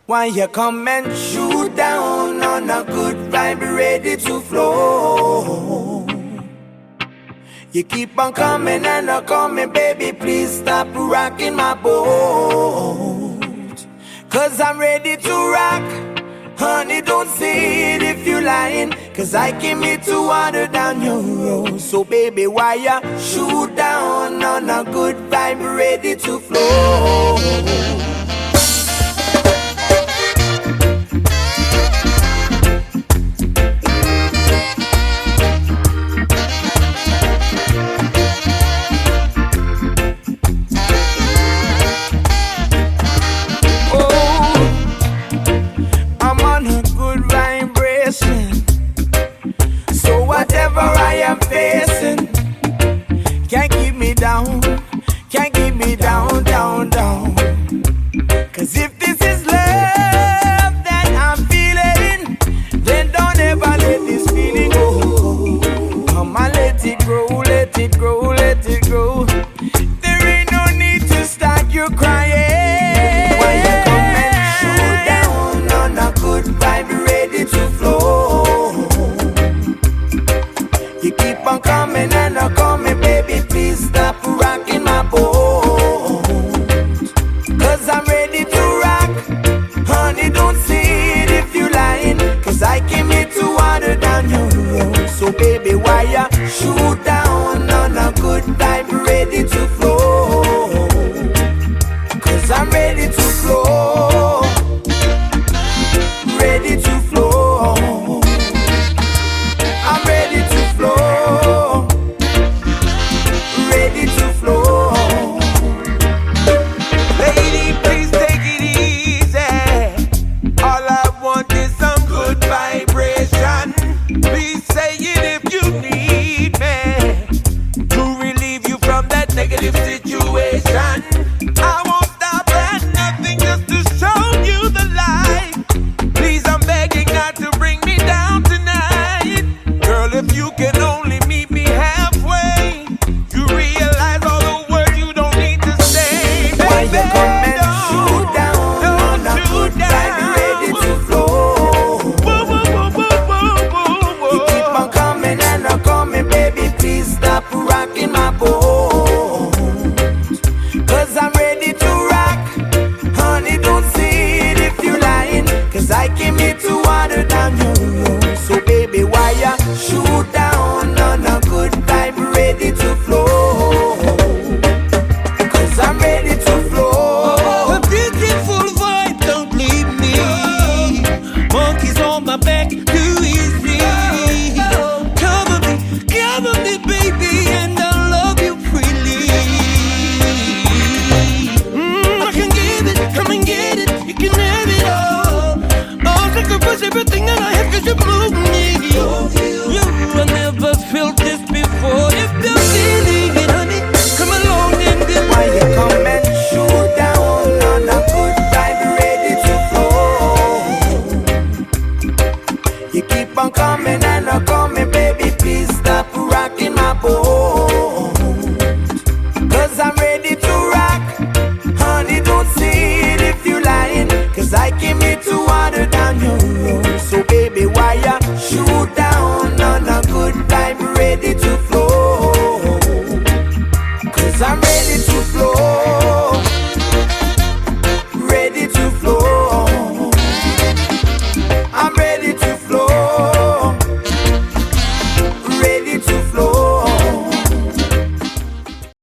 Why you come and shoot down on a good vibe ready to flow? You keep on coming and a coming, baby, please stop rocking my boat. Cause I'm ready to rock. Honey, don't say it if you're lying, cause I came here to water down your road. So baby, why you shoot down on a good vibe ready to flow? So whatever I am facing can't keep me down, can't keep me down, down, down. Cause if this is love that I'm feeling, then don't ever let this feeling go. Come on, let it grow, let it grow, let it grow. There ain't no need to start you crying. Why you come and shoot down on a good vibe ready to flow? You keep on coming and a coming, baby, please stop rocking my boat. Cause I'm ready to rock. Honey, don't say it if you're lying, cause I came here to water down your road. So baby, why you shoot down on a good vibe ready to flow? Cause I'm ready to flow, ready to flow. I'm ready to flow, ready to flow. Lady, please take it easy. All I want is some good vibration. Please say it if you need me to relieve you from that negative situation. I won't stop at nothing just to show you the light. Please, I'm begging not to bring me down tonight. Girl, if you can only meet me halfway, you realize all the words you don't need to say. Why you come and shoot down on a good vibe ready to flow? You keep on coming and a coming, baby, please stop rocking my boat. Cause I'm ready to rock. Honey, don't say it if you're lying, cause I came here to water down your road. So baby, why you shoot down on a good vibe ready to flow? Cause I'm ready to flow. A beautiful vibe, don't leave me. Monkeys on my back, too easy. Cover me, baby, and I'll love you freely. I can give it, come and get it. You can have it all. I'll sacrifice everything that I have, cause you move me. I never felt this before. If you're feeling it, honey, come along and be. Why you come and shoot down on a good vibe ready to flow? You keep on coming